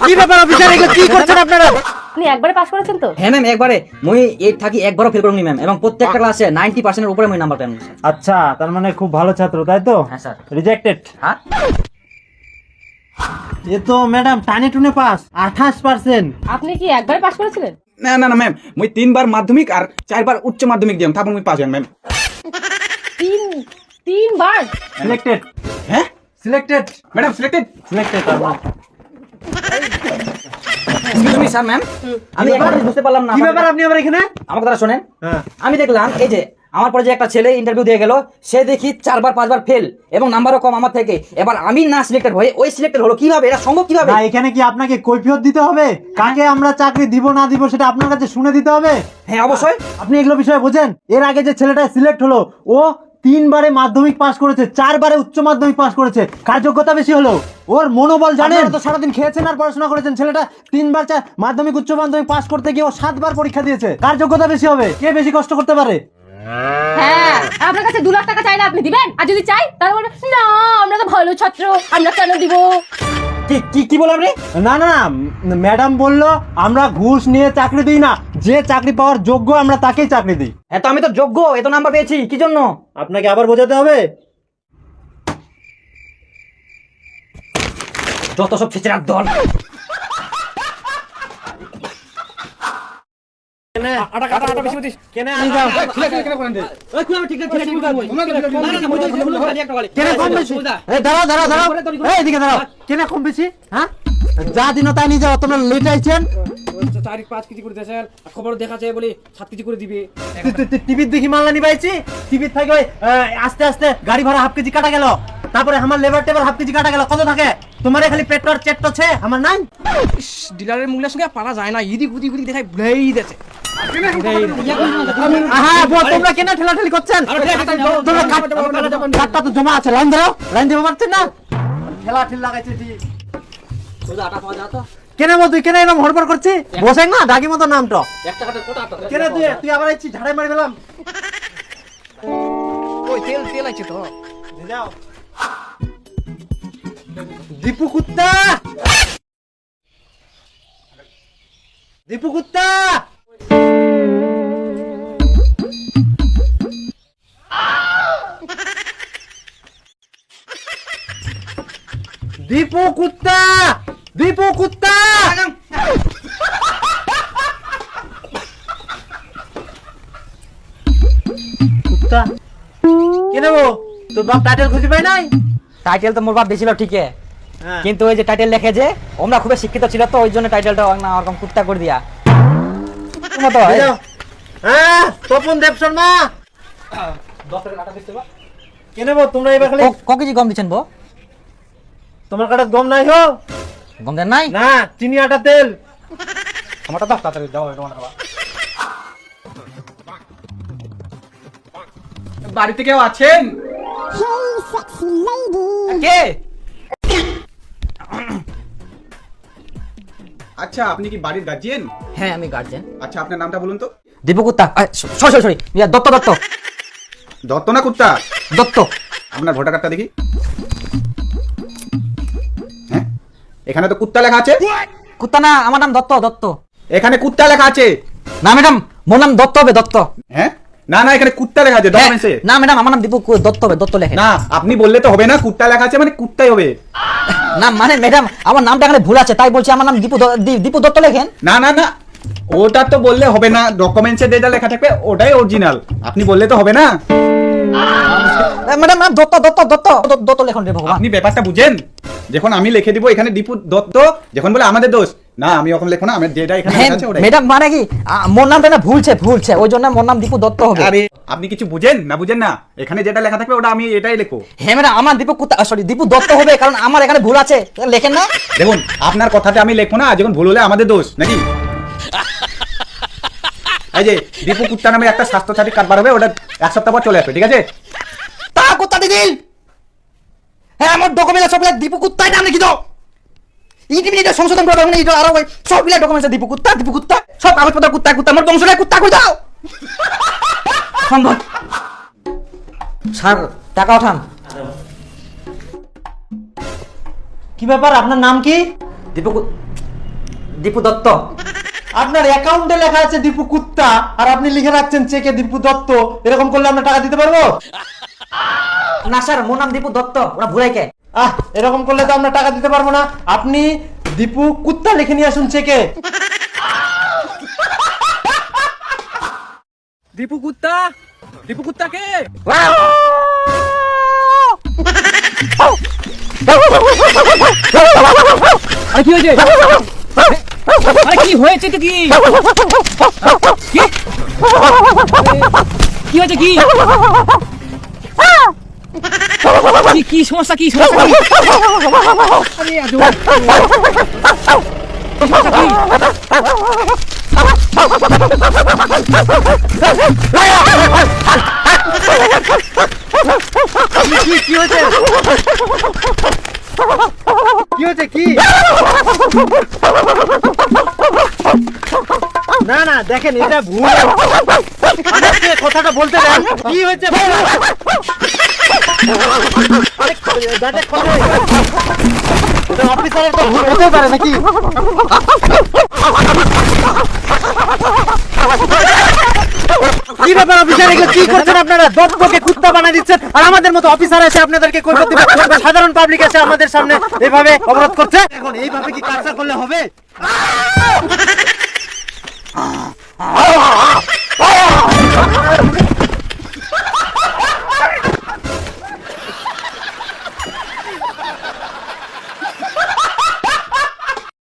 কি ব্যাপার অফিসার, এগুলো কি করছেন আপনারা? আপনি একবারে পাস করেছেন তো? হ্যাঁ ম্যাম, একবারে। মুই 8 থাকি একবারও ফেল করিনি ম্যাম, এবং প্রত্যেকটা ক্লাসে 90% এর উপরে মুই নাম্বার পাই। আচ্ছা, তার মানে খুব ভালো ছাত্র, তাই তো? হ্যাঁ স্যার। রিজেক্টেড। হ্যাঁ, এ তো ম্যাডাম টানে টুনে পাস 28%। আপনি কি একবারে পাস করেছিলেন? না না না ম্যাম, মুই 3 বার মাধ্যমিক আর 4 বার উচ্চ মাধ্যমিক দিলাম, তারপর মুই পাস হইম ম্যাম। তিনবার? সিলেক্টেড। হ্যাঁ selected. Madam, selected. Selected. Excuse me sir, ma'am আমি একটা জিনিস বুঝতে পারলাম না। কি ব্যাপার আপনি আবার এখানে? আমার কথা শোনেন। হ্যাঁ। আমি দেখলাম এই যে আমার পরে যে একটা ছেলে ইন্টারভিউ দিয়ে গেল, সে দেখি 4 বার 5 বার ফেল এবং নাম্বারও কম আমার থেকে। এবার আমি না সিলেক্টেড হয়ে ওই সিলেক্টেড হলো, কিভাবে এটা সম্ভব? কিভাবে? না, এখানে কি আপনাকে কৈফিয়ত দিতে হবে? কাকে আমরা চাকরি দিব না দিব সেটা আপনার কাছে শুনে দিতে হবে? হ্যাঁ অবশ্যই। আপনি এগুলো বিষয়ে বোঝেন? এর আগে যে ছেলেটা সিলেক্ট হলো, ও 3 বারে মাধ্যমিক পাস করেছে, 4 বারে উচ্চ মাধ্যমিক পাস করেছে। কার যোগ্যতা বেশি হলো? ওর মনোবল জানেন? আপনারা তো সারাদিন খেয়েছেন আর পড়াশোনা করেছেন। ছেলেটা 3 বার মাধ্যমিক উচ্চ মাধ্যমিক পাস করতে গিয়ে ও 7 বার পরীক্ষা দিয়েছে। কার যোগ্যতা বেশি হবে? কে বেশি কষ্ট করতে পারে? হ্যাঁ, আপনার কাছে 2 লাখ টাকা চাইলে আপনি দিবেন, আর যদি চাই তাহলে বলবেন না আমরা তো ভালো ছাত্র, আমরা কেন দিব? কি কি কি বলেন আপনি? না না না, ম্যাডাম বললো আমরা ঘুষ নিয়ে চাকরি দিই না, যে চাকরি পাওয়ার যোগ্য আমরা তাকেই চাকরি দিই। হ্যাঁ, তো আমি তো যোগ্য, এত নাম্বার পেয়েছি, কি জন্য? আপনাকে আবার বোঝাতে হবে? যত সব ছেচেরার দল। যা দিন তাই নিয়ে যাও, তোমরা লেট আইছেন। 4-5 কেজি করে দেশের খবর দেখাচ্ছে বলে 7 কেজি করে দিবে। টিভির দেখি মাল্লা নিবাইছি, টিভির থেকে ওই আস্তে আস্তে গাড়ি ভাড়া হাফ কেজি কাটা গেল, তারপরে আমার লেবার টেবার হাফ কেজি কাটা গেল। কত থাকে তোমার? খালি পেট্রোল চেট্টো ছে, আমার নাই। ডিলারের মুখের সঙ্গে পারা যায় না, ইদি গুদি গুদি দেখাই ভুলেই দিয়েছে। আহা, তোমরা কেন ঠেলাঠেলি করছেন? তোমরা কাটটা তো জমা আছে, লাইন ধরো, লাইন দিতে পারছেন না? ঠেলাঠেলি লাগাইছে ঠিক। কেন বল তুই কেন এরকম হড়বড় করছিস? বসেন না ডাকি মতো নামটা। কেন তুই আবার আইছিস? ঝাড়াই মারি গেলাম। ওই তেল আছে তো। যাও দীপু কুত্তা, দীপু কুত্তা। দীপু কুত্তা, দীপু কুত্তা। কুত্তা কে নেবো? তোর বাপ টাইটেল খুঁজে পাই নাই? টাইটেল তো মোর বাপ দিছিল ঠিকই, কিন্তু ওই যে টাইটেল লেখে যে আমরা খুবই শিক্ষিত ছিল, তো ওই জন্য টাইটেলটা না ওরকম কুত্তা করে দিয়া। মতো হ্যাঁ, তপন দেব শর্মা। 10 টাকা টাকা দিতে বা কে নেবো? তোমরা এবার খালি ক কেজি গম দিচ্ছেন বো? তোমার কাছে গম নাই হো? গম দেন নাই? না, চিনি আটা তেল। আমারটা দাও তাড়াতাড়ি দাও, এটা আমার খাবার। বাড়িতে কেউ আছেন? কে? আচ্ছা, আপনি কি বাড়ির গার্জিয়ান? হ্যাঁ, আমি গার্জেন। আচ্ছা, আপনার নামটা বলুন তো। দীপু কুত্তা। সরি সরি, দত্ত দত্ত দত্ত না কুত্তা? দত্ত। আপনার ভোটার কার্ডটা দেখি। হ্যাঁ, এখানে তো কুত্তা লেখা আছে। কুত্তা না, আমার নাম দত্ত। দত্ত এখানে কুত্তা লেখা আছে। না ম্যাডাম, মোর নাম দত্ত হবে, দত্ত। হ্যাঁ, না না, এখানে কুত্তা লেখা আছে ডকুমেন্টসে। না ম্যাডাম, আমার নাম দীপু দত্ত হবে, দত্ত লেখে। না, আপনি বললে তো হবে না, কুত্তা লেখা আছে মানে কুত্তাই হবে। না মানে ম্যাডাম, আমার নামটা এখানে ভুল আছে, তাই বলছি আমার নাম দীপু দত্ত লেখেন। না না না, ওটা তো বললে হবে না, ডকুমেন্টসে যেটা লেখা থাকবে ওটাই অরিজিনাল। আপনি বললে তো হবে না। ম্যাডাম দত্ত দত্ত দত্ত দত্ত লেখন রে ভগবান। আপনি ব্যাপারটা বুঝেন? যখন আমি লিখে দিব এখানে দীপু দত্ত, যখন বলে আমাদের দোষ না, আমি ওখানে লেখো না, আমি যেটা এখানে লেখা আছে ওটাই। ম্যাডাম মানে কি মোর নামটা না ভুলছে, ওই জন্য মোর নাম দীপু দত্ত হবে। আরে আপনি কিছু বুঝেন না? বুঝেন না? এখানে যেটা লেখা থাকবে ওটা আমি এটাই লেখো। হ্যাঁ ম্যাডাম, আমার দীপু কুত্তা সরি দীপু দত্ত হবে, কারণ আমার এখানে ভুল আছে, লেখেন না। দেখুন, আপনার কথাতে আমি লেখো না, যখন ভুল হলে আমাদের দোষ নাকি? এই যে দীপু কুত্তা নামে একটা স্বাস্থ্য সাথী কার্ড বার হবে, ওটা 1 সপ্তাহ পর চলে আসবে, ঠিক আছে? তা কুত্তা দিদি, হ্যাঁ আমার ডকুমেন্ট সব দীপু কুত্তাই নাম লিখি দাও। ইটিভিটা সংশোধন করবে মানে এটা আরো সব মিলে ডকুমেন্টস দীপু কুত্তা সব কাগজপত্র কুত্তা আমার বংশটা কুত্তা করে দাও। সম্ভব স্যার টাকা ওঠান। কি ব্যাপার, আপনার নাম কি? দীপু দত্ত। আপনার অ্যাকাউন্টে লেখা আছে দীপু কুত্তা, আর আপনি লিখে রাখছেন চেকে দীপু দত্ত। এরকম করলে আমরা টাকা দিতে পারবো? না স্যার, মোর নাম দীপু দত্ত, ওরা ভুলাইকে। এরকম করলে তো আমরা টাকা দিতে পারবো না। আপনি দীপু কুত্তা লিখে নিয়ে আসুন চেকে। দীপু কুত্তা কে? আরে কি হয়েছে? আরে কি হয়েছে তো? কি কি হয়েছে? কি সমস্যা? কি সমস্যা? আরে আজব। সমস্যা কি? কি হয়েছে? কি হয়েছে? কি না না, দেখেন এটা ভুল। আমাকে কথাটা বলতে দেন। কি হয়েছে? অফিসারের তো ভুল হতে পারে নাকি? কি ব্যাপার অফিসার, এগুলো কি করছেন আপনারা? দত্তকে কুত্তা বানিয়ে দিচ্ছেন, আর আমাদের মতো অফিসার এসে আপনাদেরকে কৈফিয়ত দিবে। সাধারণ পাবলিক এসে আমাদের সামনে এভাবে অবরোধ করছে। এখন এইভাবে কি কাজ করলে হবে?